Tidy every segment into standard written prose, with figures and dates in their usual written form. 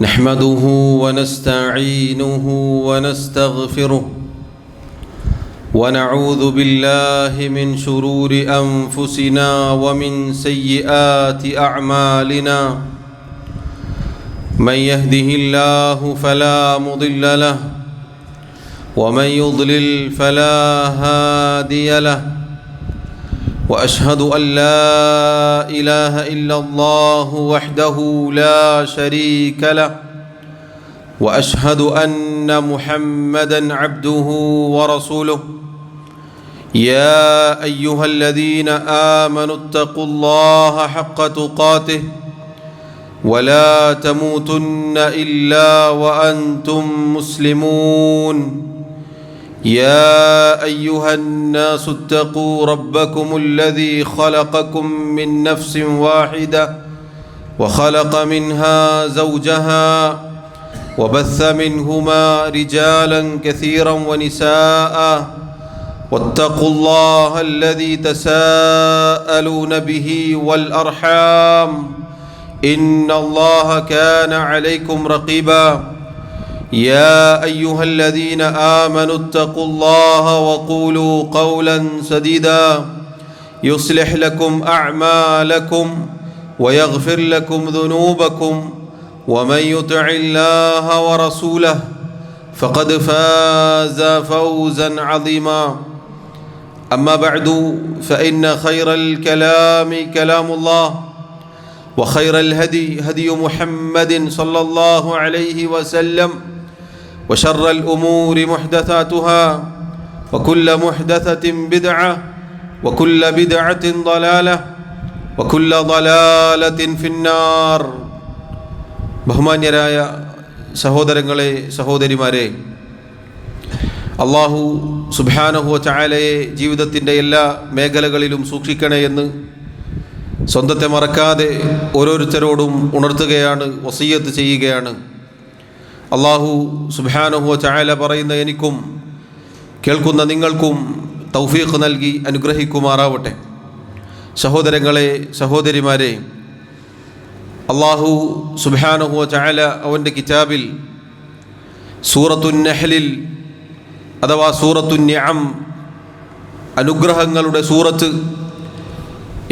نحمده ونستعينه ونستغفره ونعوذ بالله من شرور أنفسنا ومن سيئات أعمالنا من يهده الله فلا مضل له ومن يضلل فلا هادي له وأشهد أن لا إله إلا الله وحده لا شريك له وأشهد أن محمدًا عبده ورسوله يا أيها الذين آمنوا اتقوا الله حق تقاته ولا تموتن إلا وأنتم مسلمون يا أيها الناس اتقوا ربكم الذي خلقكم من نفس واحدة وخلق منها زوجها وبث منهما رجالا كثيرا ونساء واتقوا الله الذي تساءلون به والأرحام إن الله كان عليكم رقيبا يا أيها الذين آمنوا اتقوا الله وقولوا قولا سديدا يصلح لكم أعمالكم ويغفر لكم ذنوبكم ومن يطع الله ورسوله فقد فاز فوزا عظيما أما بعد فإن خير الكلام كلام الله وخير الهدي هدي محمد صلى الله عليه وسلم وشر الأمور محدثاتها وكل محدثة بدعة وكل بدعة ضلالة وكل ضلالة في النار. ബഹുമാന്യരായ സഹോദരങ്ങളെ സഹോദരിമാരെ, അല്ലാഹു സുബ്ഹാനഹു വ തആലയെ ജീവിതത്തിൻ്റെ എല്ലാ മേഖലകളിലും സൂക്ഷിക്കണേ എന്ന് സ്വന്തത്തെ മറക്കാതെ ഓരോരുത്തരോടും ഉണർത്തുകയാണ്, വസിയ്യത്ത് ചെയ്യുകയാണ്. അല്ലാഹു സുബ്ഹാനഹു വ തആല പറയുന്ന എനിക്കും കേൾക്കുന്ന നിങ്ങൾക്കും തൗഫീഖ് നൽകി അനുഗ്രഹിക്കുമാറാവട്ടെ. സഹോദരങ്ങളെ സഹോദരിമാരെ, അല്ലാഹു സുബ്ഹാനഹു വ തആല അവൻ്റെ കിതാബിൽ സൂറത്തുൻ നഹ്ലിൽ അഥവാ സൂറത്തുൻ നിഅം, അനുഗ്രഹങ്ങളുടെ സൂറത്ത്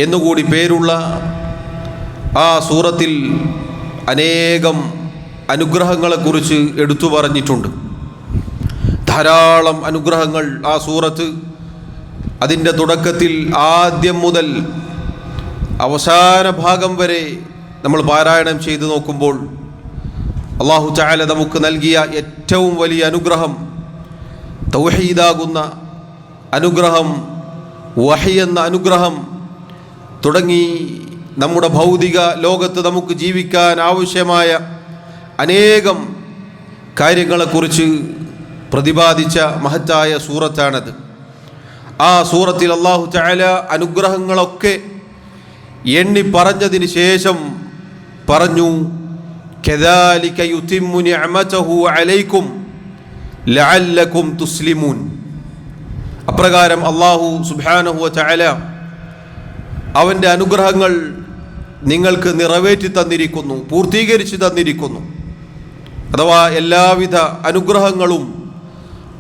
എന്നുകൂടി പേരുള്ള ആ സൂറത്തിൽ അനേകം അനുഗ്രഹങ്ങളെക്കുറിച്ച് എടുത്തു പറഞ്ഞിട്ടുണ്ട്. ധാരാളം അനുഗ്രഹങ്ങൾ ആ സൂറത്ത് അതിൻ്റെ തുടക്കത്തിൽ ആദ്യം മുതൽ അവസാന ഭാഗം വരെ നമ്മൾ പാരായണം ചെയ്തു നോക്കുമ്പോൾ അല്ലാഹു തആല നമുക്ക് നൽകിയ ഏറ്റവും വലിയ അനുഗ്രഹം തൗഹീദാകുന്ന അനുഗ്രഹം, വഹി എന്ന അനുഗ്രഹം തുടങ്ങി നമ്മുടെ ഭൗതിക ലോകത്ത് നമുക്ക് ജീവിക്കാൻ ആവശ്യമായ അനേകം കാര്യങ്ങളെക്കുറിച്ച് പ്രതിപാദിച്ച മഹത്തായ സൂറത്താണത്. ആ സൂറത്തിൽ അല്ലാഹു തആല അനുഗ്രഹങ്ങളൊക്കെ എണ്ണി പറഞ്ഞതിന് ശേഷം പറഞ്ഞു, കദാലിക യുതിമ്മു നിഅമതഹു അലൈക്കും ലഅല്ലകും തുസ്ലിമൂൻ. അപ്രകാരം അല്ലാഹു സുബ്ഹാനഹു വ തആല അവൻ്റെ അനുഗ്രഹങ്ങൾ നിങ്ങൾക്ക് നിറവേറ്റി തന്നിരിക്കുന്നു, പൂർത്തീകരിച്ച് തന്നിരിക്കുന്നു. അഥവാ എല്ലാവിധ അനുഗ്രഹങ്ങളും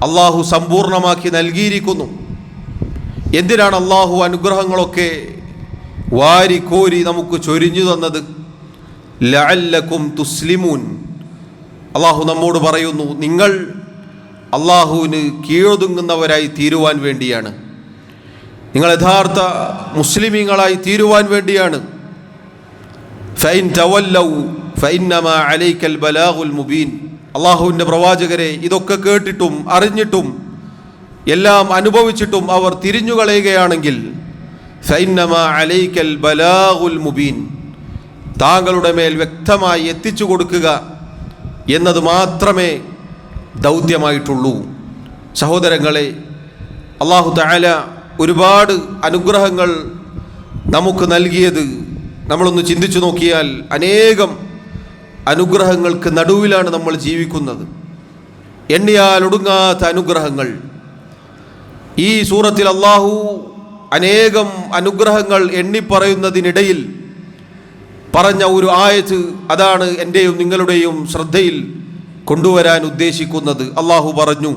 അല്ലാഹു സമ്പൂർണമാക്കി നൽകിയിരിക്കുന്നു. എന്തിനാണ് അല്ലാഹു അനുഗ്രഹങ്ങളൊക്കെ വാരിക്കോരി നമുക്ക് ചൊരിഞ്ഞു തന്നത്? ലഅല്ലകും തുസ്ലിമൂൻ. അല്ലാഹു നമ്മോട് പറയുന്നു, നിങ്ങൾ അല്ലാഹുവിന് കീഴൊതുങ്ങുന്നവരായി തീരുവാൻ വേണ്ടിയാണ്, നിങ്ങൾ യഥാർത്ഥ മുസ്ലിമീങ്ങളായി തീരുവാൻ വേണ്ടിയാണ്. ഫഇൻ തവല്ലൗ ഫഇന്നമാ അലൈക്കൽ ബലാഗുൽ മുബീൻ. അല്ലാഹുവിൻ്റെ പ്രവാചകരെ, ഇതൊക്കെ കേട്ടിട്ടും അറിഞ്ഞിട്ടും എല്ലാം അനുഭവിച്ചിട്ടും അവർ തിരിഞ്ഞുകളയുകയാണെങ്കിൽ ഫഇന്നമാ അലൈക്കൽ ബലാഗുൽ മുബീൻ, താങ്കളുടെ മേൽ വ്യക്തമായി എത്തിച്ചു കൊടുക്കുക എന്നത് മാത്രമേ ദൗത്യമായിട്ടുള്ളൂ. സഹോദരങ്ങളെ, അല്ലാഹു തആല ഒരുപാട് അനുഗ്രഹങ്ങൾ നമുക്ക് നൽകിയത് നമ്മളൊന്ന് ചിന്തിച്ചു നോക്കിയാൽ അനേകം അനുഗ്രഹങ്ങൾക്ക് നടുവിലാണ് നമ്മൾ ജീവിക്കുന്നത്. എണ്ണിയാൽ ഒടുങ്ങാത്ത അനുഗ്രഹങ്ങൾ. ഈ സൂറത്തിൽ അല്ലാഹു അനേകം അനുഗ്രഹങ്ങൾ എണ്ണിപ്പറയുന്നതിനിടയിൽ പറഞ്ഞ ഒരു ആയത്ത്, അതാണ് എൻ്റെയും നിങ്ങളുടെയും ശ്രദ്ധയിൽ കൊണ്ടുവരാൻ ഉദ്ദേശിക്കുന്നത്. അള്ളാഹു പറഞ്ഞു,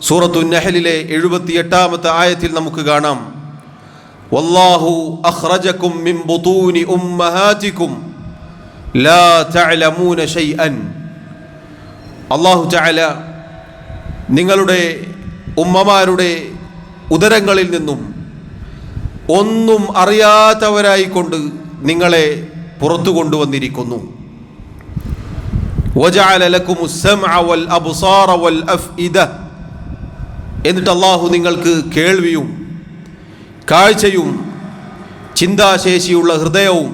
സൂറത്തു നഹലിലെ 78-ാമത്തെ ആയത്തിൽ നമുക്ക് കാണാം, വല്ലാഹു അഖ്റജകും മിൻ ബുതൂനി ഉമ്മഹാതികും ലാ തഅലമൂന ശൈഅൻ. അല്ലാഹു തആല നിങ്ങളുടെ ഉമ്മമാരുടെ ഉദരങ്ങളിൽ നിന്നും ഒന്നും അറിയാത്തവരായിക്കൊണ്ട് നിങ്ങളെ പുറത്തു കൊണ്ടുവന്നിരിക്കുന്നു. വജഅല ലക്കുമുസ് സമഅ വൽ അബ്സാറ വൽ അഫ്ഇദ. എന്നിട്ട് അല്ലാഹു നിങ്ങൾക്ക് കേൾവിയും കാഴ്ചയും ചിന്താശേഷിയുള്ള ഹൃദയവും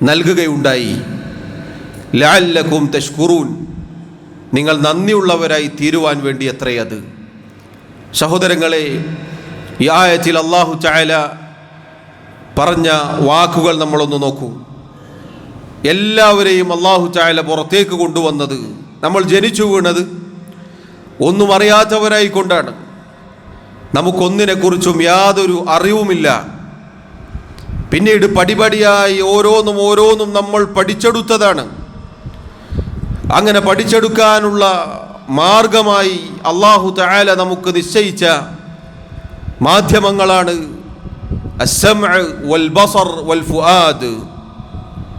നൽകുകയുണ്ടായി. ലഅല്ലക്കും തഷ്കുറൂൻ, നിങ്ങൾ നന്ദിയുള്ളവരായി തീരുവാൻ വേണ്ടി അത്രയത്. സഹോദരങ്ങളെ, ഈ ആയത്തിൽ അല്ലാഹു തആല പറഞ്ഞ വാക്കുകൾ നമ്മളൊന്ന് നോക്കൂ. എല്ലാവരെയും അല്ലാഹു തആല പുറത്തേക്ക് കൊണ്ടുവന്നത്, നമ്മൾ ജനിച്ചു വീണത് ഒന്നും അറിയാത്തവരായിക്കൊണ്ടാണ്. നമുക്കൊന്നിനെക്കുറിച്ചും യാതൊരു അറിവുമില്ല. പിന്നീട് പടിപടിയായി ഓരോന്നും നമ്മൾ പഠിച്ചെടുത്തതാണ്. അങ്ങനെ പഠിച്ചെടുക്കാനുള്ള മാർഗമായി അല്ലാഹു തആല നമുക്ക് നിശ്ചയിച്ച മാധ്യമങ്ങളാണ് അസ്സമഅ വൽ ബസർ വൽ ഫുആദ്.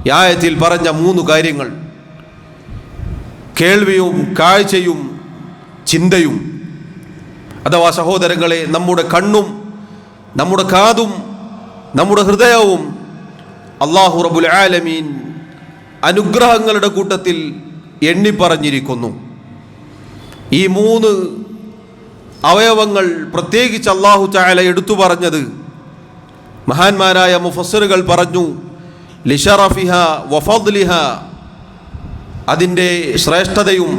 ഈ ആയത്തിൽ പറഞ്ഞ 3 കാര്യങ്ങൾ, കേൾവിയും കാഴ്ചയും ചിന്തയും. അഥവാ സഹോദരങ്ങളെ, നമ്മുടെ കണ്ണും നമ്മുടെ കാതും നമ്മുടെ ഹൃദയവും അല്ലാഹു റബ്ബുൽ ആലമീൻ അനുഗ്രഹങ്ങളുടെ കൂട്ടത്തിൽ എണ്ണിപ്പറഞ്ഞിരിക്കുന്നു. ഈ 3 അവയവങ്ങൾ പ്രത്യേകിച്ച് അല്ലാഹു തആല എടുത്തു പറഞ്ഞത് മഹാന്മാരായ മുഫസ്സിറുകൾ പറഞ്ഞു, ലിശറഫിഹ വഫദ്ലിഹ, അതിൻ്റെ ശ്രേഷ്ഠതയും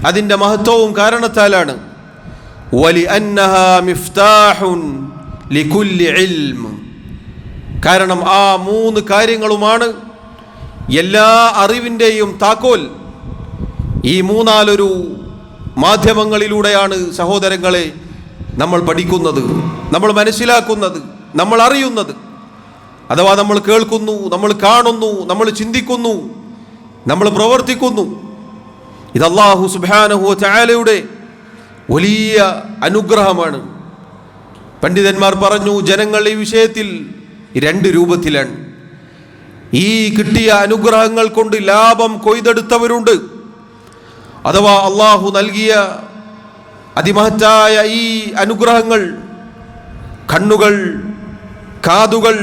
അതിൻ്റെ മഹത്വവും കാരണത്താലാണ്. വലി അന്നഹ മിഫ്താഹുൻ ലികുല്ലി ഇൽം, കാരണം ആ 3 കാര്യങ്ങളുമാണ് എല്ലാ അറിവിൻ്റെയും താക്കോൽ. ഈ 3-4 മാധ്യമങ്ങളിലൂടെയാണ് സഹോദരങ്ങളെ നമ്മൾ പഠിക്കുന്നത്, നമ്മൾ മനസ്സിലാക്കുന്നത്, നമ്മൾ അറിയുന്നത്. അഥവാ നമ്മൾ കേൾക്കുന്നു, നമ്മൾ കാണുന്നു, നമ്മൾ ചിന്തിക്കുന്നു, നമ്മൾ പ്രവർത്തിക്കുന്നു. ഇത് അല്ലാഹു സുബ്ഹാനഹു വ തആലയുടെ വലിയ അനുഗ്രഹമാണ്. പണ്ഡിതന്മാർ പറഞ്ഞു, ജനങ്ങൾ ഈ വിഷയത്തിൽ 2 രൂപത്തിലാണ്. ഈ കിട്ടിയ അനുഗ്രഹങ്ങൾ കൊണ്ട് ലാഭം കൊയ്തെടുത്തവരുണ്ട്. അഥവാ അല്ലാഹു നൽകിയ അതിമഹത്തായ ഈ അനുഗ്രഹങ്ങൾ, കണ്ണുകൾ, കാതുകൾ,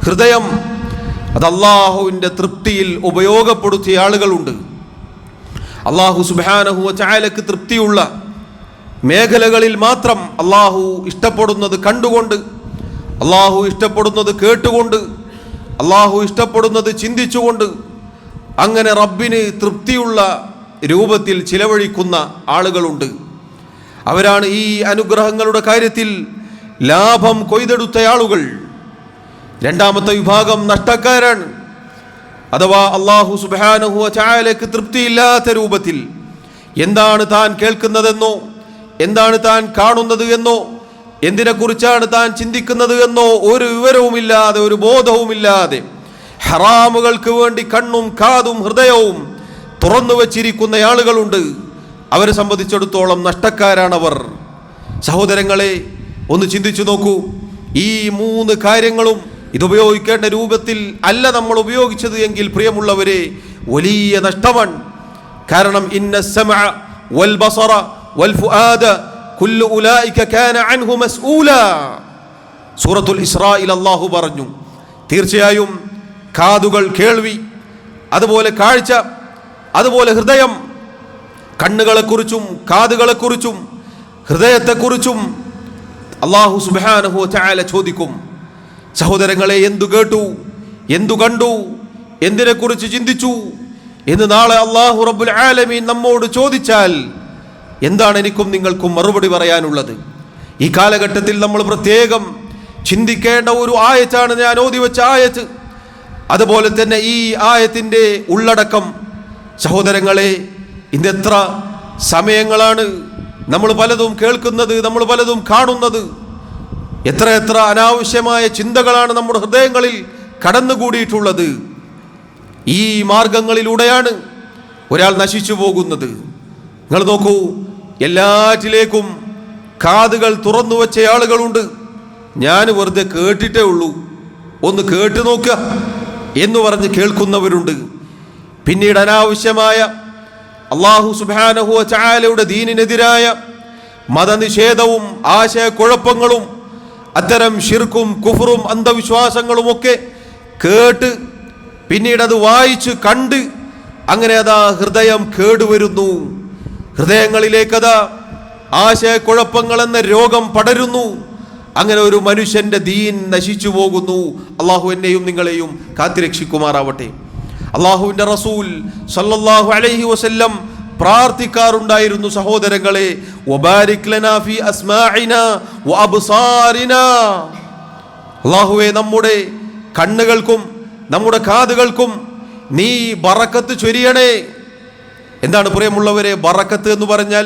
ഹൃദയം, അത് അല്ലാഹുവിൻ്റെ തൃപ്തിയിൽ ഉപയോഗപ്പെടുത്തിയ ആളുകളുണ്ട്. അല്ലാഹു സുബ്ഹാനഹു വ തആലക്ക് തൃപ്തിയുള്ള മേഖലകളിൽ മാത്രം അല്ലാഹു ഇഷ്ടപ്പെടുന്നത് കണ്ടുകൊണ്ട്, അല്ലാഹു ഇഷ്ടപ്പെടുന്നത് കേട്ടുകൊണ്ട്, അല്ലാഹു ഇഷ്ടപ്പെടുന്നത് ചിന്തിച്ചുകൊണ്ട്, അങ്ങനെ റബ്ബിന് തൃപ്തിയുള്ള രൂപത്തിൽ ചിലവഴിക്കുന്ന ആളുകളുണ്ട്. അവരാണ് ഈ അനുഗ്രഹങ്ങളുടെ കാര്യത്തിൽ ലാഭം കൊയ്തെടുത്ത ആളുകൾ. 2ാമത്തെ വിഭാഗം നഷ്ടക്കാരാണ്. അഥവാ അല്ലാഹു സുബ്ഹാനഹു വ തആലക്ക് തൃപ്തിയില്ലാത്ത രൂപത്തിൽ എന്താണ് താൻ കേൾക്കുന്നതെന്നോ, എന്താണ് താൻ കാണുന്നത് എന്നോ, എന്തിനെക്കുറിച്ചാണ് താൻ ചിന്തിക്കുന്നത് എന്നോ ഒരു വിവരവുമില്ലാതെ, ഒരു ബോധവുമില്ലാതെ ഹറാമുകൾക്ക് വേണ്ടി കണ്ണും കാതും ഹൃദയവും തുറന്നു വച്ചിരിക്കുന്ന ആളുകളുണ്ട്. അവരെ സംബന്ധിച്ചിടത്തോളം നഷ്ടക്കാരാണവർ. സഹോദരങ്ങളെ, ഒന്ന് ചിന്തിച്ചു നോക്കൂ. ഈ 3 കാര്യങ്ങളും ഇതുപയോഗിക്കേണ്ട രൂപത്തിൽ അല്ല നമ്മൾ ഉപയോഗിച്ചത് എങ്കിൽ പ്രിയമുള്ളവരെ, വലിയ നഷ്ടമാണ്. കാരണം ഇന്ന സമഅ വൽ ബസറ വൽ ഫുആദ കുല്ലു ഉലൈക കാന അൻഹു മസ്ഊല. സൂറത്തുൽ ഇസ്രായിൽ അല്ലാഹു പറഞ്ഞു, തീർച്ചയായും കാതുകൾ കേൾവി, അതുപോലെ കാഴ്ച, അതുപോലെ ഹൃദയം, കണ്ണുകളെക്കുറിച്ചും കാതുകളെക്കുറിച്ചും ഹൃദയത്തെക്കുറിച്ചും അല്ലാഹു സുബ്ഹാനഹു വ തആല ചോദിക്കും. സഹോദരങ്ങളെ, എന്തു കേട്ടു, എന്തു കണ്ടു, എന്തിനെക്കുറിച്ച് ചിന്തിച്ചു എന്ന് നാളെ അല്ലാഹു റബ്ബുൽ ആലമീൻ നമ്മോട് ചോദിച്ചാൽ എന്താണ് എനിക്കും നിങ്ങൾക്കും മറുപടി പറയാനുള്ളത്? ഈ കാലഘട്ടത്തിൽ നമ്മൾ പ്രത്യേകം ചിന്തിക്കേണ്ട ഒരു ആയത്താണ് ഞാൻ ഓതി വെച്ച ആയത്ത്. അതുപോലെ തന്നെ ഈ ആയത്തിൻ്റെ ഉള്ളടക്കം, സഹോദരങ്ങളെ, ഇന്നെത്ര സമയങ്ങളാണ് നമ്മൾ പലതും കേൾക്കുന്നത്, നമ്മൾ പലതും കാണുന്നത്. എത്ര അനാവശ്യമായ ചിന്തകളാണ് നമ്മുടെ ഹൃദയങ്ങളിൽ കടന്നുകൂടിയിട്ടുള്ളത്. ഈ മാർഗങ്ങളിലൂടെയാണ് ഒരാൾ നശിച്ചു പോകുന്നത്. നിങ്ങൾ നോക്കൂ, എല്ലാറ്റിലേക്കും കാതുകൾ തുറന്നു വെച്ച ആളുകളുണ്ട്. ഞാൻ വെറുതെ കേട്ടിട്ടേ ഉള്ളൂ, ഒന്ന് കേട്ടു നോക്കുക എന്ന് പറഞ്ഞ് കേൾക്കുന്നവരുണ്ട്. പിന്നീട് അനാവശ്യമായ അല്ലാഹു സുബ്ഹാനഹു വ തആലയുടെ ദീനിനെതിരായ മതനിഷേധവും ആശയക്കുഴപ്പങ്ങളും അത്തരം ശിർക്കും കുഫറും അന്ധവിശ്വാസങ്ങളുമൊക്കെ കേട്ട് പിന്നീട് അത് വായിച്ച് കണ്ട് അങ്ങനെ അതാ ഹൃദയം കേടുവരുന്നു. ഹൃദയങ്ങളിലേക്കതാ ആശയക്കുഴപ്പങ്ങൾ എന്ന രോഗം പടരുന്നു. അങ്ങനെ ഒരു മനുഷ്യന്റെ ദീൻ നശിച്ചു പോകുന്നു. അള്ളാഹു എന്നെയും നിങ്ങളെയും കാത്തിരക്ഷിക്കുമാറാവട്ടെ. അള്ളാഹുവിൻ്റെ റസൂൽ സല്ലല്ലാഹു അലൈഹി വസല്ലം പ്രാർത്ഥിക്കാറുണ്ടായിരുന്നു, സഹോദരങ്ങളെ, വബാരിക് ലനാ ഫീ അസ്മാഇനാ വഅബ്സാരിനാ. അള്ളാഹുവേ, നമ്മുടെ കണ്ണുകൾക്കും നമ്മുടെ കാതുകൾക്കും നീ ബറക്കത്ത് ചൊരിയണേ. എന്താണ് പ്രിയമുള്ളവരെ ബറക്കത്ത് എന്ന് പറഞ്ഞാൽ?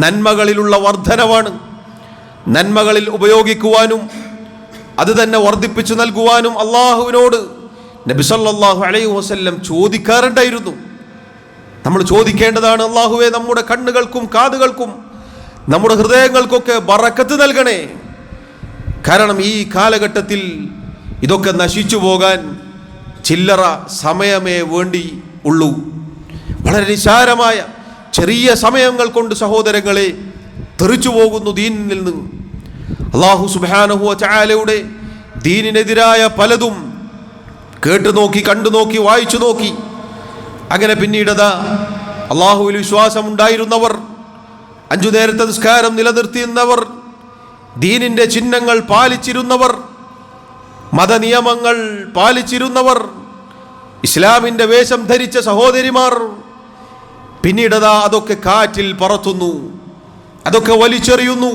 നന്മകളിലുള്ള വർധനവാണ്. നന്മകളിൽ ഉപയോഗിക്കുവാനും അത് തന്നെ വർദ്ധിപ്പിച്ചു നൽകുവാനും അള്ളാഹുവിനോട് നബി സല്ലല്ലാഹു അലൈഹി വസല്ലം ചോദിക്കാറുണ്ടായിരുന്നു. നമ്മൾ ചോദിക്കേണ്ടതാണ്, അള്ളാഹുവേ, നമ്മുടെ കണ്ണുകൾക്കും കാതുകൾക്കും നമ്മുടെ ഹൃദയങ്ങൾക്കൊക്കെ ബറക്കത്ത് നൽകണേ. കാരണം ഈ കാലഘട്ടത്തിൽ ഇതൊക്കെ നശിച്ചു പോകാൻ ചില്ലറ സമയമേ വേണ്ടി ഉള്ളൂ. വളരെ നിസാരമായ ചെറിയ സമയങ്ങൾ കൊണ്ട് സഹോദരങ്ങളെ തെറിച്ചു പോകുന്നു ദീനിൽ നിന്ന്. അല്ലാഹു സുബ്ഹാനഹു വ തആലയുടെ ദീനിനെതിരായ പലതും കേട്ടു നോക്കി, കണ്ടു നോക്കി, വായിച്ചു നോക്കി. അങ്ങനെ പിന്നീടതാ അള്ളാഹുവിൽ വിശ്വാസം ഉണ്ടായിരുന്നവർ, 5 നേരത്തെ നിസ്കാരം നിലനിർത്തിയിരുന്നവർ, ദീനിൻ്റെ ചിഹ്നങ്ങൾ പാലിച്ചിരുന്നവർ, മതനിയമങ്ങൾ പാലിച്ചിരുന്നവർ, ഇസ്ലാമിൻ്റെ വേഷം ധരിച്ച സഹോദരിമാർ, പിന്നീടതാ അതൊക്കെ കാറ്റിൽ പറത്തുന്നു, അതൊക്കെ വലിച്ചെറിയുന്നു,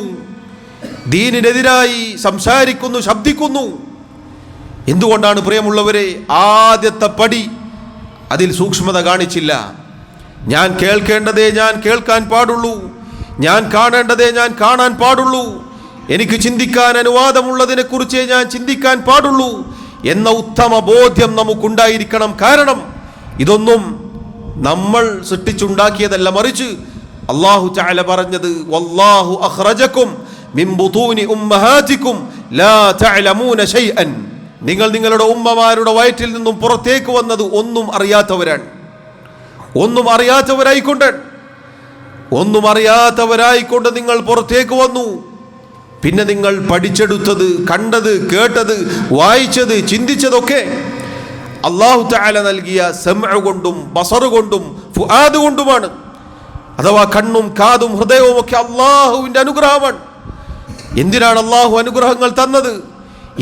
ദീനിനെതിരായി സംസാരിക്കുന്നു, ശബ്ദിക്കുന്നു. എന്തുകൊണ്ടാണ് പ്രിയമുള്ളവരെ? ആദ്യത്തെ പടി അതിൽ സൂക്ഷ്മത കാണിച്ചില്ല. ഞാൻ കേൾക്കേണ്ടതേ ഞാൻ കേൾക്കാൻ പാടുള്ളൂ, ഞാൻ കാണേണ്ടതേ ഞാൻ കാണാൻ പാടുള്ളൂ, എനിക്ക് ചിന്തിക്കാൻ അനുവാദമുള്ളതിനെ കുറിച്ചേ ഞാൻ ചിന്തിക്കാൻ പാടുള്ളൂ എന്ന ഉത്തമ ബോധ്യം നമുക്കുണ്ടായിരിക്കണം. കാരണം ഇതൊന്നും നമ്മൾ സൃഷ്ടിച്ചുണ്ടാക്കിയതല്ല, മറിച്ച് അല്ലാഹു തആല പറഞ്ഞത്, വല്ലാഹു അഖ്റജകും മിൻ ബുതൂനി ഉമ്മഹാതികും ലാ തഅലമൂന ശൈഅൻ. നിങ്ങൾ നിങ്ങളുടെ ഉമ്മമാരുടെ വയറ്റിൽ നിന്നും പുറത്തേക്ക് വന്നത് ഒന്നും അറിയാത്തവരാണ്. ഒന്നും അറിയാത്തവരായിക്കൊണ്ട് നിങ്ങൾ പുറത്തേക്ക് വന്നു. പിന്നെ നിങ്ങൾ പഠിച്ചെടുത്തത്, കണ്ടത്, കേട്ടത്, വായിച്ചത്, ചിന്തിച്ചതൊക്കെ അല്ലാഹു തആല നൽകിയ സമഅ കൊണ്ടും ബസർ കൊണ്ടും ഫുആദ് കൊണ്ടുമാണ്. അഥവാ കണ്ണും കാതും ഹൃദയവും ഒക്കെ അല്ലാഹുവിൻ്റെ അനുഗ്രഹമാണ്. എന്തിനാണ് അല്ലാഹു അനുഗ്രഹങ്ങൾ തന്നത്?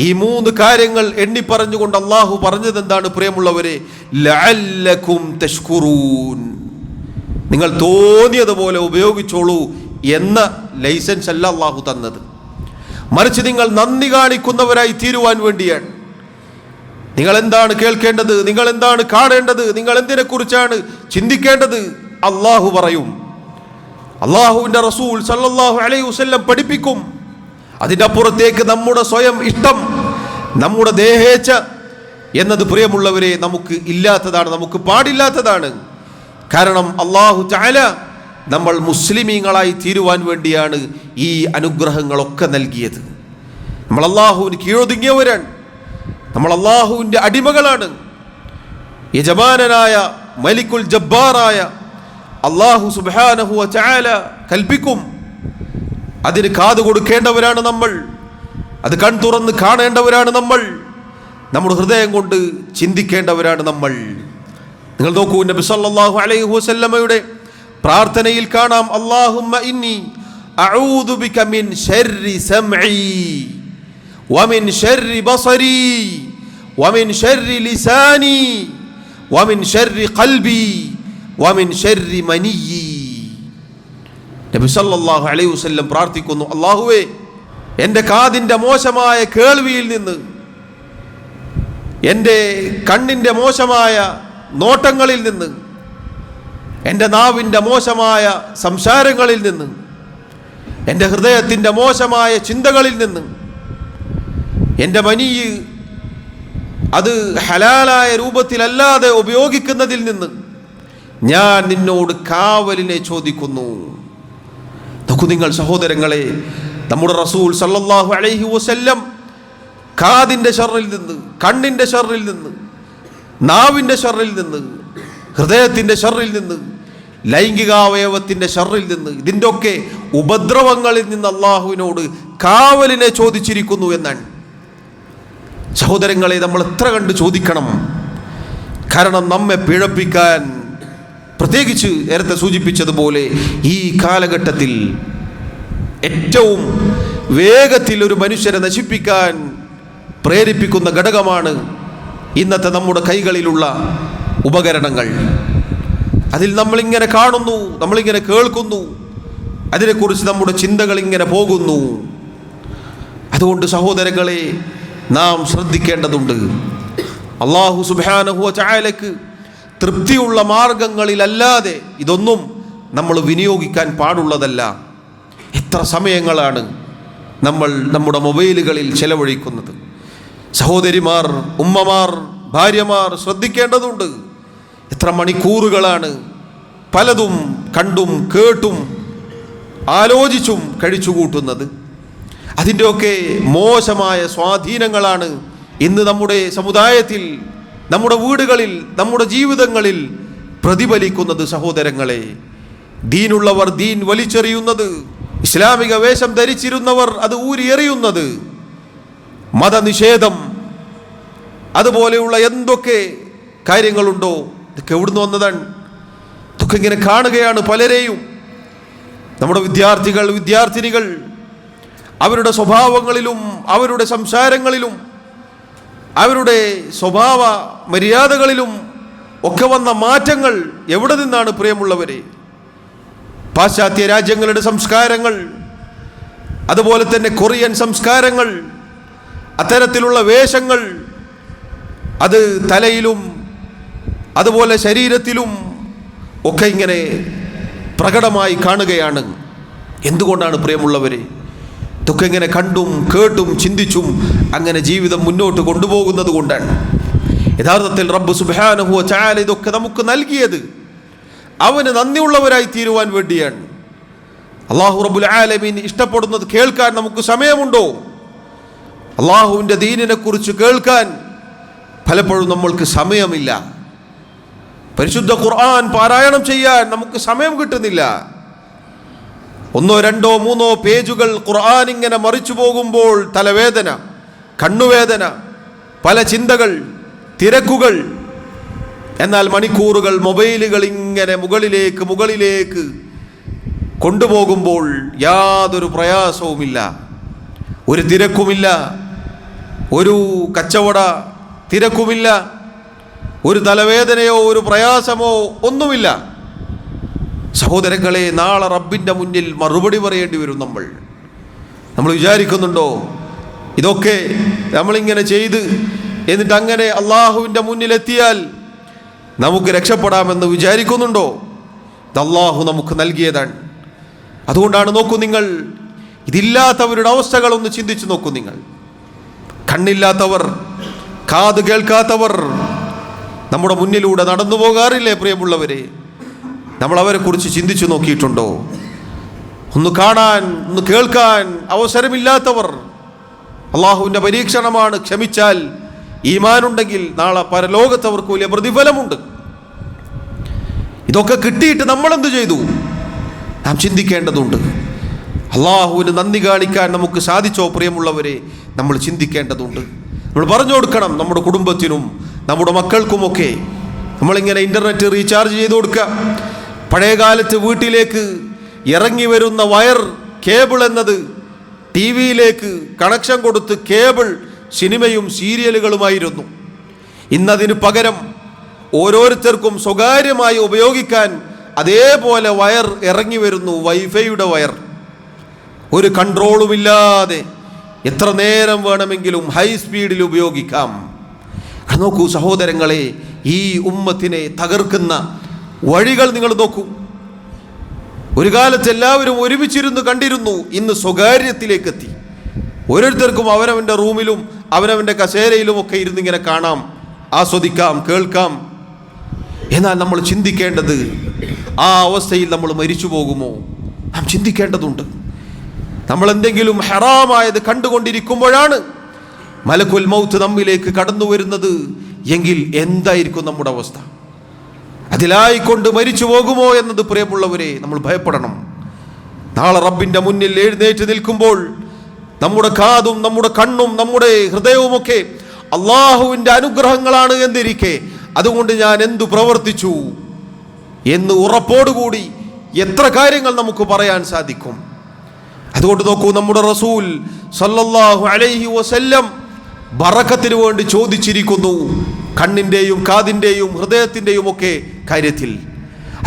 ഈ 3 കാര്യങ്ങൾ എണ്ണി പറഞ്ഞുകൊണ്ട് അല്ലാഹു പറഞ്ഞത് എന്താണ് പ്രിയമുള്ളവരെ? ലഅല്ലകും തഷ്കുറൂൻ. നിങ്ങൾ തോന്നിയതുപോലെ ഉപയോഗിച്ചോളൂ എന്ന ലൈസൻസ് അല്ല അല്ലാഹു തന്നത്, മറിച്ച് നിങ്ങൾ നന്ദി കാണിക്കുന്നവരായി തീരുവാൻ വേണ്ടിയാണ്. നിങ്ങൾ എന്താണ് കേൾക്കേണ്ടത്, നിങ്ങൾ എന്താണ് കാണേണ്ടത്, നിങ്ങൾ എന്തിനെക്കുറിച്ചാണ് ചിന്തിക്കേണ്ടത് അല്ലാഹു പറയും. അല്ലാഹുവിൻ്റെ റസൂൽ സല്ലല്ലാഹു അലൈഹി വസല്ലം പഠിപ്പിക്കും. അതിൻ്റെ അപ്പുറത്തേക്ക് നമ്മുടെ സ്വയം ഇഷ്ടം, നമ്മുടെ ദേഹേച്ഛ എന്നത് പ്രിയമുള്ളവരെ നമുക്ക് ഇല്ലാത്തതാണ്, നമുക്ക് പാടില്ലാത്തതാണ്. കാരണം അല്ലാഹു തആല നമ്മൾ മുസ്ലിമീങ്ങളായി തീരുവാൻ വേണ്ടിയാണ് ഈ അനുഗ്രഹങ്ങളൊക്കെ നൽകിയത്. നമ്മൾ അല്ലാഹുവിന് കീഴൊതുങ്ങിയവരാണ്, നമ്മൾ അല്ലാഹുവിൻ്റെ അടിമകളാണ്. യജമാനനായ മലിക്കുൽ ജബ്ബാറായ അല്ലാഹു സുബ്ഹാനഹു വ തആല കൽപ്പിക്കും, അതിന് കാത് കൊടുക്കേണ്ടവരാണ് നമ്മൾ, അത് കൺ തുറന്ന് കാണേണ്ടവരാണ് നമ്മൾ, നമ്മുടെ ഹൃദയം കൊണ്ട് ചിന്തിക്കേണ്ടവരാണ് നമ്മൾ. നിങ്ങൾ നോക്കൂ, നബി സല്ലല്ലാഹു അലൈഹി വസല്ലമയുടെ പ്രാർത്ഥനയിൽ കാണാം, അല്ലാഹുമ്മ ഇന്നി അഊദു ബിക മിൻ ശർരി സമഈ വമിൻ ശർരി ബസരി വമിൻ ശർരി ലിസാനി വമിൻ ശർരി ഖൽബി വമിൻ ശർരി മനിയ്യി. നബി സല്ലല്ലാഹു അലൈഹി വസല്ലം പ്രാർത്ഥിക്കുന്നു, അല്ലാഹുവേ, എൻ്റെ കാതിൻ്റെ മോശമായ കേൾവിയിൽ നിന്ന്, എൻ്റെ കണ്ണിൻ്റെ മോശമായ നോട്ടങ്ങളിൽ നിന്ന്, എൻ്റെ നാവിൻ്റെ മോശമായ സംസാരങ്ങളിൽ നിന്ന്, എൻ്റെ ഹൃദയത്തിൻ്റെ മോശമായ ചിന്തകളിൽ നിന്ന്, എൻ്റെ മനീയ് അത് ഹലാലായ രൂപത്തിലല്ലാതെ ഉപയോഗിക്കുന്നതിൽ നിന്ന് ഞാൻ നിന്നോട് കാവലിനെ ചോദിക്കുന്നു. നോക്കൂ നിങ്ങൾ സഹോദരങ്ങളെ, നമ്മുടെ റസൂൽ സല്ലല്ലാഹു അലൈഹി വസല്ലം കാതിൻ്റെ ഷർറിൽ നിന്ന്, കണ്ണിൻ്റെ ഷർറിൽ നിന്ന്, നാവിൻ്റെ ഷർറിൽ നിന്ന്, ഹൃദയത്തിൻ്റെ ഷർറിൽ നിന്ന്, ലൈംഗികാവയവത്തിൻ്റെ ഷർറിൽ നിന്ന്, ഇതിൻ്റെ ഒക്കെ ഉപദ്രവങ്ങളിൽ നിന്ന് അള്ളാഹുവിനോട് കാവലിനെ ചോദിച്ചിരിക്കുന്നു എന്നാണ്. സഹോദരങ്ങളെ, നമ്മൾ എത്ര കണ്ട് ചോദിക്കണം. കാരണം നമ്മെ പിഴപ്പിക്കാൻ, പ്രത്യേകിച്ച് നേരത്തെ സൂചിപ്പിച്ചതുപോലെ ഈ കാലഘട്ടത്തിൽ ഏറ്റവും വേഗത്തിൽ ഒരു മനുഷ്യരെ നശിപ്പിക്കാൻ പ്രേരിപ്പിക്കുന്ന ഘടകമാണ് ഇന്നത്തെ നമ്മുടെ കൈകളിലുള്ള ഉപകരണങ്ങൾ. അതിൽ നമ്മളിങ്ങനെ കാണുന്നു, നമ്മളിങ്ങനെ കേൾക്കുന്നു, അതിനെക്കുറിച്ച് നമ്മുടെ ചിന്തകൾ ഇങ്ങനെ പോകുന്നു. അതുകൊണ്ട് സഹോദരങ്ങളെ, നാം ശ്രദ്ധിക്കേണ്ടതുണ്ട്. അല്ലാഹു സുബ്ഹാനഹു വ തആലക്ക് തൃപ്തിയുള്ള മാർഗങ്ങളിലല്ലാതെ ഇതൊന്നും നമ്മൾ വിനിയോഗിക്കാൻ പാടുള്ളതല്ല. എത്ര സമയങ്ങളാണ് നമ്മൾ നമ്മുടെ മൊബൈലുകളിൽ ചെലവഴിക്കുന്നത്. സഹോദരിമാർ, ഉമ്മമാർ, ഭാര്യമാർ ശ്രദ്ധിക്കേണ്ടതുണ്ട്. എത്ര മണിക്കൂറുകളാണ് പലതും കണ്ടും കേട്ടും ആലോചിച്ചും കഴിച്ചുകൂട്ടുന്നത്. അതിൻ്റെയൊക്കെ മോശമായ സ്വാധീനങ്ങളാണ് ഇന്ന് നമ്മുടെ സമുദായത്തിൽ, നമ്മുടെ വീടുകളിൽ, നമ്മുടെ ജീവിതങ്ങളിൽ പ്രതിഫലിക്കുന്നത്. സഹോദരങ്ങളെ, ദീനുള്ളവർ ദീൻ വലിച്ചെറിയുന്നത്, ഇസ്ലാമിക വേഷം ധരിച്ചിരുന്നവർ അത് ഊരിയെറിയുന്നത്, മതനിഷേധം, അതുപോലെയുള്ള എന്തൊക്കെ കാര്യങ്ങളുണ്ടോ ഇതൊക്കെ എവിടുന്ന് വന്നതാണ്? ഇതൊക്കെ ഇങ്ങനെ കാണുകയാണ് പലരെയും. നമ്മുടെ വിദ്യാർത്ഥികൾ, വിദ്യാർത്ഥിനികൾ അവരുടെ സ്വഭാവങ്ങളിലും അവരുടെ സംസാരങ്ങളിലും അവരുടെ സ്വഭാവ മര്യാദകളിലും ഒക്കെ വന്ന മാറ്റങ്ങൾ എവിടെ നിന്നാണ് പ്രിയമുള്ളവരെ? പാശ്ചാത്യ രാജ്യങ്ങളുടെ സംസ്കാരങ്ങൾ, അതുപോലെ തന്നെ കൊറിയൻ സംസ്കാരങ്ങൾ, അത്തരത്തിലുള്ള വേഷങ്ങൾ അത് തലയിലും അതുപോലെ ശരീരത്തിലും ഒക്കെ ഇങ്ങനെ പ്രകടമായി കാണുകയാണ്. എന്തുകൊണ്ടാണ് പ്രിയമുള്ളവരെ? ഇതൊക്കെ ഇങ്ങനെ കണ്ടും കേട്ടും ചിന്തിച്ചും അങ്ങനെ ജീവിതം മുന്നോട്ട് കൊണ്ടുപോകുന്നത് കൊണ്ടാണ്. യഥാർത്ഥത്തിൽ റബ്ബ് സുബ്ഹാനഹു വ തആല ഇതൊക്കെ നമുക്ക് നൽകിയത് അവന് നന്ദിയുള്ളവരായി തീരുവാൻ വേണ്ടിയാണ്. അല്ലാഹു റബ്ബുൽ ആലമീൻ ഇഷ്ടപ്പെടുന്നത് കേൾക്കാൻ നമുക്ക് സമയമുണ്ടോ? അല്ലാഹുവിൻ്റെ ദീനിനെ കുറിച്ച് കേൾക്കാൻ പലപ്പോഴും നമ്മൾക്ക് സമയമില്ല. പരിശുദ്ധ ഖുർആൻ പാരായണം ചെയ്യാൻ നമുക്ക് സമയം കിട്ടുന്നില്ല. 1, 2, 3 പേജുകൾ ഖുർആൻ ഇങ്ങനെ മറിച്ചു പോകുമ്പോൾ തലവേദന, കണ്ണുവേദന, പല ചിന്തകൾ, തിരക്കുകൾ. എന്നാൽ മണിക്കൂറുകൾ മൊബൈലുകൾ ഇങ്ങനെ മുകളിലേക്ക് കൊണ്ടുപോകുമ്പോൾ യാതൊരു പ്രയാസവുമില്ല, ഒരു തിരക്കുമില്ല, ഒരു കച്ചവട തിരക്കുമില്ല, ഒരു തലവേദനയോ ഒരു പ്രയാസമോ ഒന്നുമില്ല. സഹോദരങ്ങളെ, നാളെ റബ്ബിൻ്റെ മുന്നിൽ മറുപടി പറയേണ്ടി വരും. നമ്മൾ വിചാരിക്കുന്നുണ്ടോ ഇതൊക്കെ നമ്മളിങ്ങനെ ചെയ്ത് എന്നിട്ട് അങ്ങനെ അള്ളാഹുവിൻ്റെ മുന്നിലെത്തിയാൽ നമുക്ക് രക്ഷപ്പെടാമെന്ന് വിചാരിക്കുന്നുണ്ടോ? ഇത് അള്ളാഹു നമുക്ക് നൽകിയതാണ്. അതുകൊണ്ടാണ് നോക്കൂ നിങ്ങൾ, ഇതില്ലാത്തവരുടെ അവസ്ഥകളൊന്ന് ചിന്തിച്ചു നോക്കൂ നിങ്ങൾ. കണ്ണില്ലാത്തവർ, കാത് കേൾക്കാത്തവർ നമ്മുടെ മുന്നിലൂടെ നടന്നു പോകാറില്ലേ പ്രിയമുള്ളവരെ? നമ്മൾ അവരെക്കുറിച്ച് ചിന്തിച്ചു നോക്കിയിട്ടുണ്ടോ? ഒന്ന് കാണാൻ, ഒന്ന് കേൾക്കാൻ അവസരമില്ലാത്തവർ. അള്ളാഹുവിൻ്റെ പരീക്ഷണമാണ്. ക്ഷമിച്ചാൽ, ഈമാനുണ്ടെങ്കിൽ നാളെ പരലോകത്തവർക്ക് വലിയ പ്രതിഫലമുണ്ട്. ഇതൊക്കെ കിട്ടിയിട്ട് നമ്മളെന്ത് ചെയ്തു? നാം ചിന്തിക്കേണ്ടതുണ്ട്. അള്ളാഹുവിന് നന്ദി കാണിക്കാൻ നമുക്ക് സാധിച്ചോ പ്രിയമുള്ളവരെ? നമ്മൾ ചിന്തിക്കേണ്ടതുണ്ട്. നമ്മൾ പറഞ്ഞു കൊടുക്കണം നമ്മുടെ കുടുംബത്തിനും നമ്മുടെ മക്കൾക്കുമൊക്കെ. നമ്മളിങ്ങനെ ഇൻ്റർനെറ്റ് റീചാർജ് ചെയ്ത് കൊടുക്കുക. പഴയകാലത്ത് വീട്ടിലേക്ക് ഇറങ്ങി വരുന്ന വയർ കേബിൾ എന്നത് ടി വിയിലേക്ക് കണക്ഷൻ കൊടുത്ത് കേബിൾ സിനിമയും സീരിയലുകളുമായിരുന്നു. ഇന്നതിന് പകരം ഓരോരുത്തർക്കും സ്വകാര്യമായി ഉപയോഗിക്കാൻ അതേപോലെ വയർ ഇറങ്ങി വരുന്നു, വൈഫൈയുടെ വയർ. ഒരു കൺട്രോളുമില്ലാതെ എത്ര നേരം വേണമെങ്കിലും ഹൈ സ്പീഡിൽ ഉപയോഗിക്കാം. നോക്കൂ സഹോദരങ്ങളെ, ഈ ഉമ്മത്തിനെ തകർക്കുന്ന വഴികൾ നിങ്ങൾ നോക്കൂ. ഒരു കാലത്ത് എല്ലാവരും ഒരുമിച്ചിരുന്ന് കണ്ടിരുന്നു, ഇന്ന് സ്വകാര്യത്തിലേക്കെത്തി. ഓരോരുത്തർക്കും അവനവൻ്റെ റൂമിലും അവനവൻ്റെ കസേരയിലുമൊക്കെ ഇരുന്നിങ്ങനെ കാണാം, ആസ്വദിക്കാം, കേൾക്കാം. എന്നാൽ നമ്മൾ ചിന്തിക്കേണ്ടത്, ആ അവസ്ഥയിൽ നമ്മൾ മരിച്ചു പോകുമോ? നാം ചിന്തിക്കേണ്ടതുണ്ട്. നമ്മൾ എന്തെങ്കിലും ഹറാമായത് കണ്ടുകൊണ്ടിരിക്കുമ്പോഴാണ് മലക്കുൽ മൗത്ത് നമ്മിലേക്ക് കടന്നു വരുന്നത് എങ്കിൽ എന്തായിരിക്കും നമ്മുടെ അവസ്ഥ? അതിലായിക്കൊണ്ട് മരിച്ചു പോകുമോ എന്നത് പ്രിയമുള്ളവരെ നമ്മൾ ഭയപ്പെടണം. നാളെ റബ്ബിൻ്റെ മുന്നിൽ എഴുന്നേറ്റ് നിൽക്കുമ്പോൾ നമ്മുടെ കാതും നമ്മുടെ കണ്ണും നമ്മുടെ ഹൃദയവുമൊക്കെ അള്ളാഹുവിൻ്റെ അനുഗ്രഹങ്ങളാണ് എന്നിരിക്കെ അതുകൊണ്ട് ഞാൻ എന്തു പ്രവർത്തിച്ചു എന്ന് ഉറപ്പോടുകൂടി എത്ര കാര്യങ്ങൾ നമുക്ക് പറയാൻ സാധിക്കും. അതുകൊണ്ട് നോക്കൂ, നമ്മുടെ റസൂൽ സല്ലല്ലാഹു അലൈഹി വസല്ലം ബറക്കത്തിന് വേണ്ടി ചോദിച്ചിരിക്കുന്നു, കണ്ണിൻ്റെയും കാതിൻ്റെയും ഹൃദയത്തിൻ്റെയും ഒക്കെ കാര്യത്തിൽ.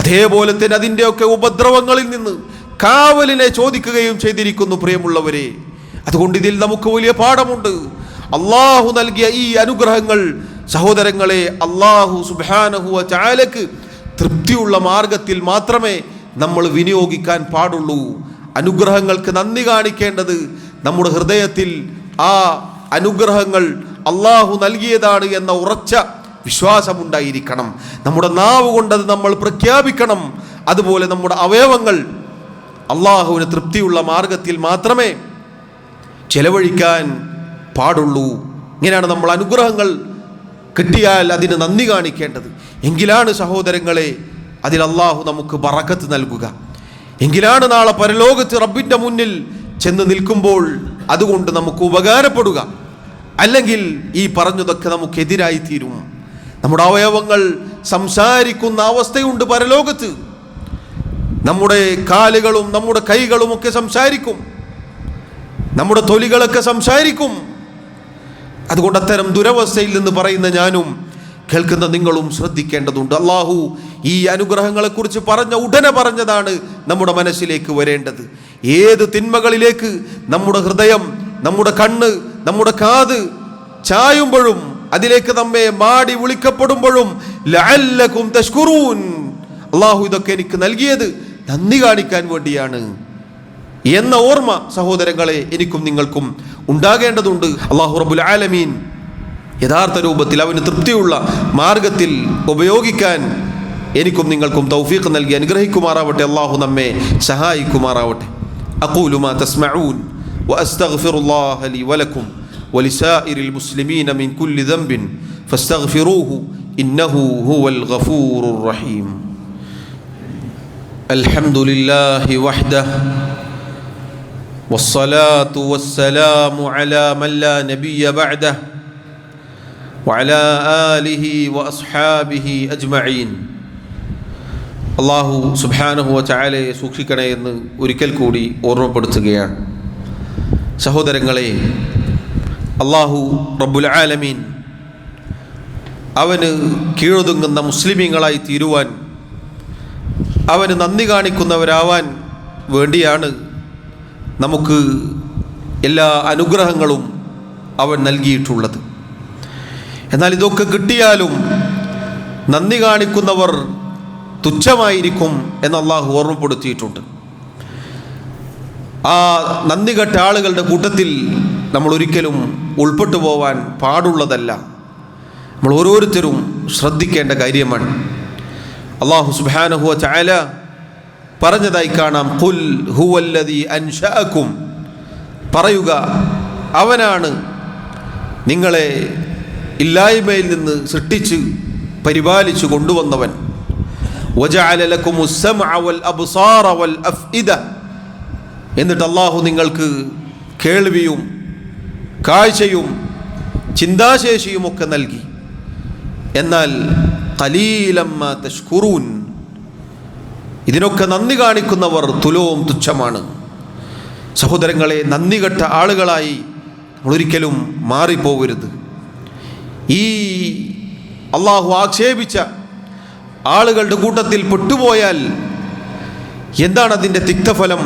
അതേപോലെ തന്നെ അതിൻ്റെയൊക്കെ ഉപദ്രവങ്ങളിൽ നിന്ന് കാവലിനെ ചോദിക്കുകയും ചെയ്തിരിക്കുന്നു പ്രിയമുള്ളവരെ. അതുകൊണ്ട് ഇതിൽ നമുക്ക് വലിയ പാഠമുണ്ട്. അള്ളാഹു നൽകിയ ഈ അനുഗ്രഹങ്ങൾ സഹോദരങ്ങളെ അള്ളാഹു സുബ്ഹാനഹു വ തആലക്ക് തൃപ്തിയുള്ള മാർഗത്തിൽ മാത്രമേ നമ്മൾ വിനിയോഗിക്കാൻ പാടുള്ളൂ. അനുഗ്രഹങ്ങൾക്ക് നന്ദി കാണിക്കേണ്ടത് നമ്മുടെ ഹൃദയത്തിൽ ആ അനുഗ്രഹങ്ങൾ അള്ളാഹു നൽകിയതാണ് എന്ന ഉറച്ച വിശ്വാസമുണ്ടായിരിക്കണം. നമ്മുടെ നാവ് കൊണ്ടത് നമ്മൾ പ്രഖ്യാപിക്കണം. അതുപോലെ നമ്മുടെ അവയവങ്ങൾ അള്ളാഹുവിന് തൃപ്തിയുള്ള മാർഗത്തിൽ മാത്രമേ ചെലവഴിക്കാൻ പാടുള്ളൂ. ഇങ്ങനെയാണ് നമ്മൾ അനുഗ്രഹങ്ങൾ കിട്ടിയാൽ അതിന് നന്ദി കാണിക്കേണ്ടത്. എങ്കിലാണ് സഹോദരങ്ങളെ അതിൽ അള്ളാഹു നമുക്ക് ബറക്കത്ത് നൽകുക. എങ്കിലാണ് നാളെ പരലോകത്ത് റബ്ബിൻ്റെ മുന്നിൽ ചെന്ന് നിൽക്കുമ്പോൾ അതുകൊണ്ട് നമുക്ക് ഉപകാരപ്പെടുക. അല്ലെങ്കിൽ ഈ പറഞ്ഞതൊക്കെ നമുക്കെതിരായി തീരും. നമ്മുടെ അവയവങ്ങൾ സംസാരിക്കുന്ന അവസ്ഥയുണ്ട് പരലോകത്ത്. നമ്മുടെ കാലുകളും നമ്മുടെ കൈകളും ഒക്കെ സംസാരിക്കും, നമ്മുടെ തൊലികളൊക്കെ സംസാരിക്കും. അതുകൊണ്ട് അത്തരം ദുരവസ്ഥയിൽ നിന്ന് പറയുന്ന ഞാനും കേൾക്കുന്ന നിങ്ങളും ശ്രദ്ധിക്കേണ്ടതുണ്ട്. അള്ളാഹു ഈ അനുഗ്രഹങ്ങളെക്കുറിച്ച് പറഞ്ഞ ഉടനെ പറഞ്ഞതാണ് നമ്മുടെ മനസ്സിലേക്ക് വരേണ്ടത്. ഏത് തിന്മകളിലേക്ക് നമ്മുടെ ഹൃദയം, നമ്മുടെ കണ്ണ്, നമ്മുടെ കാത് ചായുമ്പോഴും അതിലേക്ക് നമ്മെ മാടി വിളിക്കപ്പെടുമ്പോഴും ലഅല്ലകും തഷ്കുറൂൻ, അള്ളാഹു ഇതൊക്കെ എനിക്ക് നൽകിയത് നന്ദി കാണിക്കാൻ വേണ്ടിയാണ് എന്ന ഓർമ്മ സഹോദരങ്ങളെ എനിക്കും നിങ്ങൾക്കും ഉണ്ടാകേണ്ടതുണ്ട്. അള്ളാഹു റബ്ബുൽ ആലമീൻ യഥാർത്ഥ രൂപത്തിൽ അവന് തൃപ്തിയുള്ള മാർഗത്തിൽ ഉപയോഗിക്കാൻ എനിക്കും നിങ്ങൾക്കും തൗഫീഖ് നൽകി അനുഗ്രഹിക്കുമാറാവട്ടെ. അള്ളാഹു നമ്മെ സഹായിക്കുമാറാവട്ടെ. അഖൂലു മാ തസ്മഊൻ വഅസ്തഗ്ഫിറുല്ലാഹ ലി വലക്കും വലിസാഇരിൽ മുസ്ലിമീന മിൻ കുല്ലി ദംബിൻ ഫസ്തഗ്ഫിറൂഹു ഇന്നഹു ഹുവൽ ഗഫൂറുർ റഹീം. അൽഹംദുലില്ലാഹി വഹ്ദഹു വസ്സലാത്തു വസ്സലാമു അലാ മൻ ലാ നബിയ്യ ബഅദഹു വഅലാ ആലിഹി വഅസ്ഹാബിഹി അജ്മഈൻ. അല്ലാഹു സുബ്ഹാനഹു വ തആലയെ സൂക്ഷിക്കണേ എന്ന് ഒരിക്കൽ കൂടി ഓർമ്മപ്പെടുത്തുകയാണ്. സഹോദരങ്ങളെ, അല്ലാഹു റബ്ബുൽ ആലമീൻ അവന് കീഴൊതുങ്ങുന്ന മുസ്ലിമീങ്ങളായി തീരുവാൻ, അവന് നന്ദി കാണിക്കുന്നവരാവാൻ വേണ്ടിയാണ് നമുക്ക് എല്ലാ അനുഗ്രഹങ്ങളും അവൻ നൽകിയിട്ടുള്ളത്. എന്നാൽ ഇതൊക്കെ കിട്ടിയാലും നന്ദി കാണിക്കുന്നവർ തുച്ഛമായിരിക്കും എന്ന് അള്ളാഹു ഓർമ്മപ്പെടുത്തിയിട്ടുണ്ട്. ആ നന്ദി കെട്ട ആളുകളുടെ കൂട്ടത്തിൽ നമ്മൾ ഒരിക്കലും ഉൾപ്പെട്ടു പോവാൻ പാടുള്ളതല്ല. നമ്മൾ ഓരോരുത്തരും ശ്രദ്ധിക്കേണ്ട കാര്യമാണ്. അല്ലാഹു സുബ്ഹാനഹു വ തആല പറഞ്ഞതായി കാണാം, ഖുൽ ഹുവല്ലദീ അൻശഅകും, പറയുക അവനാണ് നിങ്ങളെ ഇല്ലായ്മയിൽ നിന്ന് സൃഷ്ടിച്ച് പരിപാലിച്ചു കൊണ്ടുവന്നവൻ. വജഅല ലക്കുമുസ് സമഅ വൽ അബ്സാറ വൽ അഫ്ഇദ, എന്നിട്ട് അല്ലാഹു നിങ്ങൾക്ക് കേൾവിയും കാഴ്ചയും ചിന്താശേഷിയും ഒക്കെ നൽകി. എന്നാൽ ഖലീലം മാ തഷ്കുറൂൻ, ഇതിനൊക്കെ നന്ദി കാണിക്കുന്നവർ തുലോം തുച്ഛമാണ്. സഹോദരങ്ങളെ, നന്ദി കെട്ട ആളുകളായി ഒരിക്കലും മാറിപ്പോകരുത്. ഈ അള്ളാഹു ആക്ഷേപിച്ച ആളുകളുടെ കൂട്ടത്തിൽ പെട്ടുപോയാൽ എന്താണ് അതിൻ്റെ തിക്തഫലം?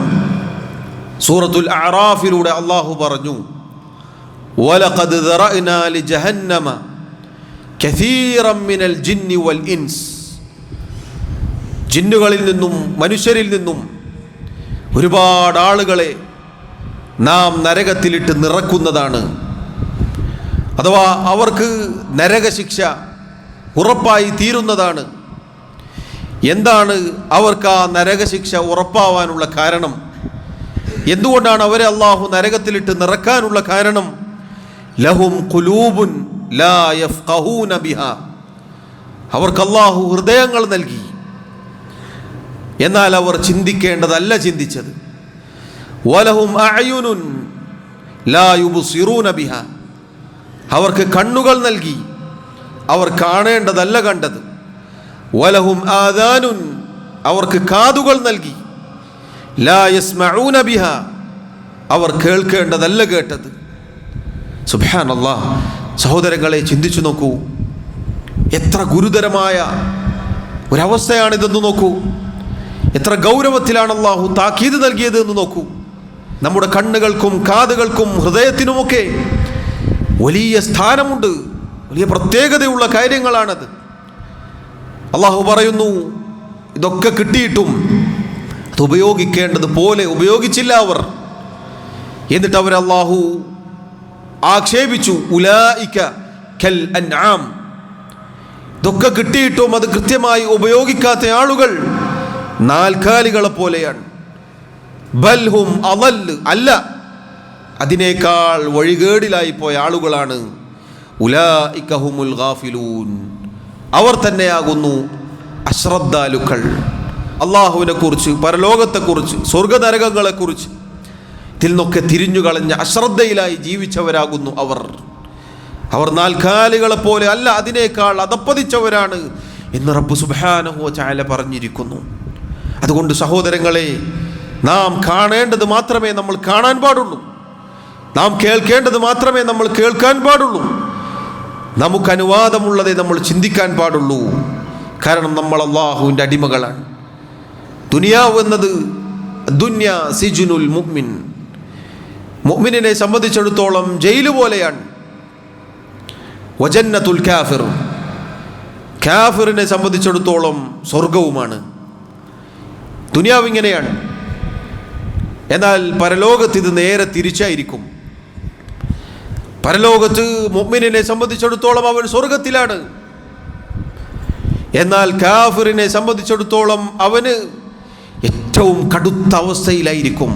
സൂറത്തുൽ അഅറാഫിലൂടെ അള്ളാഹു പറഞ്ഞു, വലഖദ് ദറഅനാ ലിജഹന്നമ കസീറൻ മിനൽ ജിന്നി വൽ ഇൻസ്, ജിന്നുകളിൽ നിന്നും മനുഷ്യരിൽ നിന്നും ഒരുപാട് ആളുകളെ നാം നരകത്തിലിട്ട് നിറക്കുന്നതാണ്. അഥവാ അവർക്ക് നരകശിക്ഷ ഉറപ്പായി തീരുന്നതാണ്. എന്താണ് അവർക്ക് ആ നരകശിക്ഷ ഉറപ്പാവാനുള്ള കാരണം? എന്തുകൊണ്ടാണ് അവരെ അള്ളാഹു നരകത്തിലിട്ട് നിറക്കാനുള്ള കാരണം? ലഹും ഖുലൂബുൻ ലാ യഫ്ഖഹൂന ബിഹാ, അവർക്ക് അള്ളാഹു ഹൃദയങ്ങൾ നൽകി, എന്നാൽ അവർ ചിന്തിക്കേണ്ടതല്ല ചിന്തിച്ചത്. വലഹും അഅയുനുൻ ലാ യുബ്സിറൂന ബിഹാ, അവർക്ക് കണ്ണുകൾ നൽകി, അവർ കാണേണ്ടതല്ല കണ്ടത്. വലഹും ആദാനുൻ, അവർക്ക് കാതുകൾ നൽകി, ലാ യസ്മഊന ബിഹാ, അവർ കേൾക്കേണ്ടതല്ല കേട്ടത്. സുബ്ഹാനല്ലാഹ്. സഹോദരങ്ങളെ, ചിന്തിച്ചു നോക്കൂ, എത്ര ഗുരുതരമായ ഒരവസ്ഥയാണിതെന്ന് നോക്കൂ. എത്ര ഗൗരവത്തിലാണ് അല്ലാഹു താക്കീത് നൽകിയത് എന്ന് നോക്കൂ. നമ്മുടെ കണ്ണുകൾക്കും കാതുകൾക്കും ഹൃദയത്തിനുമൊക്കെ വലിയ സ്ഥാനമുണ്ട്, വലിയ പ്രത്യേകതയുള്ള കാര്യങ്ങളാണത്. അള്ളാഹു പറയുന്നു, ഇതൊക്കെ കിട്ടിയിട്ടും അത് ഉപയോഗിക്കേണ്ടത് പോലെ ഉപയോഗിച്ചില്ല അവർ. എന്നിട്ട് അവർ അള്ളാഹു ആക്ഷേപിച്ചു, ഉലൈക കൽ അൻആം, ഇതൊക്കെ കിട്ടിയിട്ടും അത് കൃത്യമായി ഉപയോഗിക്കാത്ത ആളുകൾ നാൽക്കാലികളെ പോലെയാണ്. ബൽഹും അളൽ, അല്ല, അതിനേക്കാൾ വഴികേടിലായി പോയ ആളുകളാണ്. ഉലൈക ഹുമുൽ ഗാഫിലൂൻ, അവർ തന്നെയാകുന്നു അശ്രദ്ധാലുക്കൾ. അള്ളാഹുവിനെ കുറിച്ച്, പരലോകത്തെക്കുറിച്ച്, സ്വർഗനരകങ്ങളെക്കുറിച്ച് ഇതിൽ നിന്നൊക്കെ തിരിഞ്ഞു കളഞ്ഞ അശ്രദ്ധയിലായി ജീവിച്ചവരാകുന്നു അവർ. അവർ നാൽക്കാലികളെ പോലെ അല്ല, അതിനേക്കാൾ അധപ്പതിച്ചവരാണ് എന്ന് റബ്ബ് സുബ്ഹാനഹു വ തആല പറഞ്ഞിരിക്കുന്നു. അതുകൊണ്ട് സഹോദരങ്ങളെ, നാം കാണേണ്ടത് മാത്രമേ നമ്മൾ കാണാൻ പാടുള്ളൂ, നാം കേൾക്കേണ്ടത് മാത്രമേ നമ്മൾ കേൾക്കാൻ പാടുള്ളൂ, നമുക്ക് അനുവാദമുള്ളതേ നമ്മൾ ചിന്തിക്കാൻ പാടുള്ളൂ. കാരണം നമ്മൾ അള്ളാഹുവിൻ്റെ അടിമകളാണ്. ദുനിയാവ് എന്നത് ദുന്യാ സിജുനുൽ മുഅ്മിൻ, മുഅ്മിനിനെ സംബന്ധിച്ചിടത്തോളം ജയില് പോലെയാണ്. വജന്നത്തുൽ കാഫിർ, കാഫിറിനെ സംബന്ധിച്ചിടത്തോളം സ്വർഗവുമാണ്. ദുനിയാവ് ഇങ്ങനെയാണ്. എന്നാൽ പരലോകത്ത് ഇത് നേരെ തിരിച്ചായിരിക്കും. പരലോകത്ത് മുഅ്മിനിനെ സംബന്ധിച്ചിടത്തോളം അവൻ സ്വർഗത്തിലാണ്. എന്നാൽ കാഫിറിനെ സംബന്ധിച്ചിടത്തോളം അവന് ഏറ്റവും കടുത്ത അവസ്ഥയിലായിരിക്കും.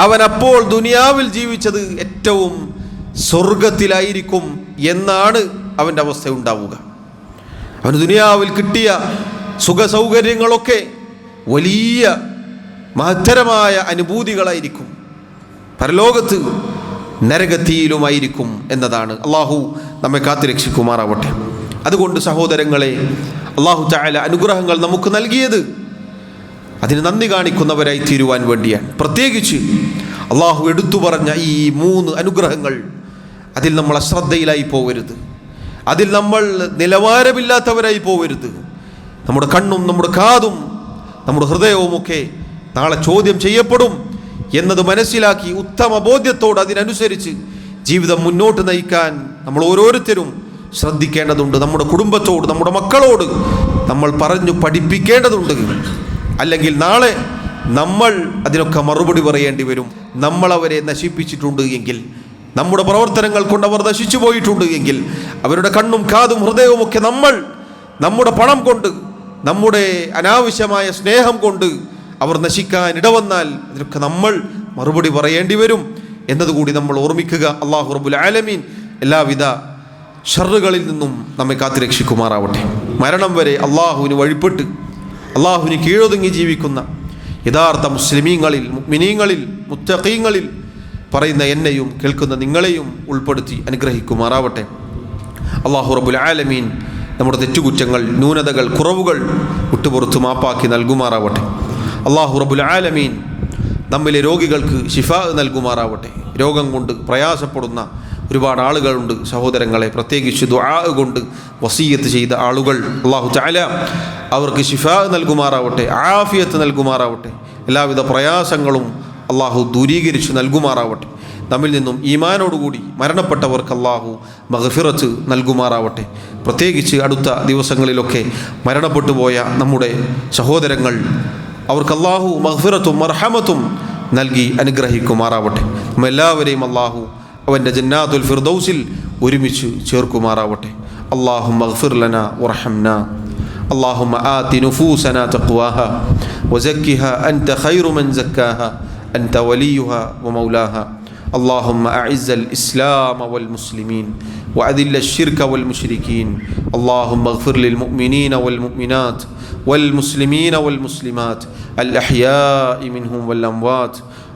അവൻ അപ്പോൾ ദുനിയാവിൽ ജീവിച്ചത് ഏറ്റവും സ്വർഗത്തിലായിരിക്കും എന്നാണ് അവൻ്റെ അവസ്ഥ ഉണ്ടാവുക. അവന് ദുനിയാവിൽ കിട്ടിയ സുഖ സൗകര്യങ്ങളൊക്കെ വലിയ മഹത്തരമായ അനുഭൂതികളായിരിക്കും, പരലോകത്ത് നരകത്തിയിലുമായിരിക്കും എന്നതാണ്. അള്ളാഹു നമ്മെ കാത്തുരക്ഷിക്കുമാറാവട്ടെ. അതുകൊണ്ട് സഹോദരങ്ങളെ, അള്ളാഹു തആല അനുഗ്രഹങ്ങൾ നമുക്ക് നൽകിയത് അതിന് നന്ദി കാണിക്കുന്നവരായി തീരുവാൻ വേണ്ടിയാണ്. പ്രത്യേകിച്ച് അള്ളാഹു എടുത്തു പറഞ്ഞ ഈ 3 അനുഗ്രഹങ്ങൾ, അതിൽ നമ്മൾ അശ്രദ്ധയിലായി പോകരുത്, അതിൽ നമ്മൾ നിലവാരമില്ലാത്തവരായി പോകരുത്. നമ്മുടെ കണ്ണും നമ്മുടെ കാതും നമ്മുടെ ഹൃദയവുമൊക്കെ നാളെ ചോദ്യം ചെയ്യപ്പെടും എന്നത് മനസ്സിലാക്കി ഉത്തമ ബോധ്യത്തോട് അതിനനുസരിച്ച് ജീവിതം മുന്നോട്ട് നയിക്കാൻ നമ്മൾ ഓരോരുത്തരും ശ്രദ്ധിക്കേണ്ടതുണ്ട്. നമ്മുടെ കുടുംബത്തോട്, നമ്മുടെ മക്കളോട് നമ്മൾ പറഞ്ഞു പഠിപ്പിക്കേണ്ടതുണ്ട്. അല്ലെങ്കിൽ നാളെ നമ്മൾ അതിനൊക്കെ മറുപടി പറയേണ്ടി വരും. നമ്മളവരെ നശിപ്പിച്ചിട്ടുണ്ട് എങ്കിൽ, നമ്മുടെ പ്രവർത്തനങ്ങൾ കൊണ്ട് അവർ നശിച്ചു പോയിട്ടുണ്ട് എങ്കിൽ, അവരുടെ കണ്ണും കാതും ഹൃദയവുമൊക്കെ നമ്മൾ നമ്മുടെ പണം കൊണ്ട്, നമ്മുടെ അനാവശ്യമായ സ്നേഹം കൊണ്ട് അവർ നശിക്കാൻ ഇടവന്നാൽ അതിനൊക്കെ നമ്മൾ മറുപടി പറയേണ്ടി വരും എന്നതുകൂടി നമ്മൾ ഓർമ്മിക്കുക. അല്ലാഹു റബ്ബുൽ ആലമീൻ എല്ലാവിധ ഷർറുകളിൽ നിന്നും നമ്മെ കാത്തുരക്ഷിക്കുമാറാവട്ടെ. മരണം വരെ അള്ളാഹുവിന് വഴിപ്പെട്ട് അള്ളാഹുവിന് കീഴൊതുങ്ങി ജീവിക്കുന്ന യഥാർത്ഥ മുസ്ലിമീങ്ങളിൽ, മുഅ്മിനീങ്ങളിൽ, മുത്തഖീങ്ങളിൽ പറയുന്ന എന്നെയും കേൾക്കുന്ന നിങ്ങളെയും ഉൾപ്പെടുത്തി അനുഗ്രഹിക്കുമാറാവട്ടെ. അല്ലാഹു റബ്ബുൽ ആലമീൻ നമ്മുടെ തെറ്റുകുറ്റങ്ങൾ, ന്യൂനതകൾ, കുറവുകൾ വിട്ടുപുറത്ത് മാപ്പാക്കി നൽകുമാറാവട്ടെ. അല്ലാഹു റബ്ബുൽ ആലമീൻ നമ്മിലെ രോഗികൾക്ക് ശിഫാ നൽകുമാറാവട്ടെ. രോഗം കൊണ്ട് പ്രയാസപ്പെടുന്ന ഒരുപാട് ആളുകളുണ്ട് സഹോദരങ്ങളെ, പ്രത്യേകിച്ച് ദുആ കൊണ്ട് വസിയ്യത്ത് ചെയ്ത ആളുകൾ. അല്ലാഹു തആല അവർക്ക് ശിഫാ നൽകുമാറാവട്ടെ, ആഫിയത്ത് നൽകുമാറാവട്ടെ. എല്ലാവിധ പ്രയാസങ്ങളും അല്ലാഹു ദൂരീകരിച്ച് നൽകുമാറാവട്ടെ. നമ്മിൽ നിന്നും ഈമാനോടുകൂടി മരണപ്പെട്ടവർക്ക് അല്ലാഹു മഗ്ഫിറത്ത് നൽകുമാറാവട്ടെ. പ്രത്യേകിച്ച് അടുത്ത ദിവസങ്ങളിലൊക്കെ മരണപ്പെട്ടു പോയ നമ്മുടെ സഹോദരങ്ങൾ, അവർക്ക് അല്ലാഹു മഗ്ഫിറത്തും മർഹമത്തും നൽകി അനുഗ്രഹിക്കുമാറാവട്ടെ. നമ്മെല്ലാവരെയും അല്ലാഹു അവൻ്റെ ജന്നാത്തുൽ ഫിർദൗസിൽ ഒരുമിച്ച് ചേർക്കുമാറാവട്ടെ. അല്ലാഹുമ്മഗ്ഫിർ ലനാ വർഹംനാ. اللهم آت نفوسنا تقواها وزكها أنت خير من زكاها أنت وليها ومولاها. اللهم أعز الإسلام والمسلمين وأذل الشرك والمشركين. اللهم اغفر للمؤمنين والمؤمنات والمسلمين والمسلمات الأحياء منهم والأموات.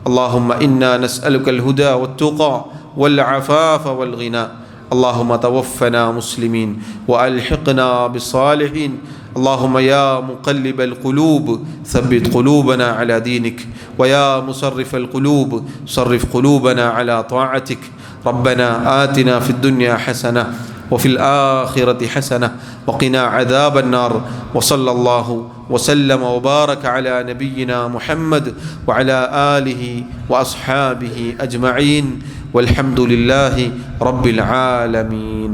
اللهم إنا نسألك الهدى والتقى والعفاف والغنى. اللهم توفنا مسلمين وألحقنا بالصالحين. اللهم يا مقلب القلوب ثبت قلوبنا على دينك، ويا مصرف القلوب صرف قلوبنا على طاعتك. ربنا آتنا في الدنيا حسنة وفي الآخرة حسنة وقنا عذاب النار. وصلى الله وسلم وبارك على نبينا محمد وعلى آله وأصحابه أجمعين والحمد لله رب العالمين.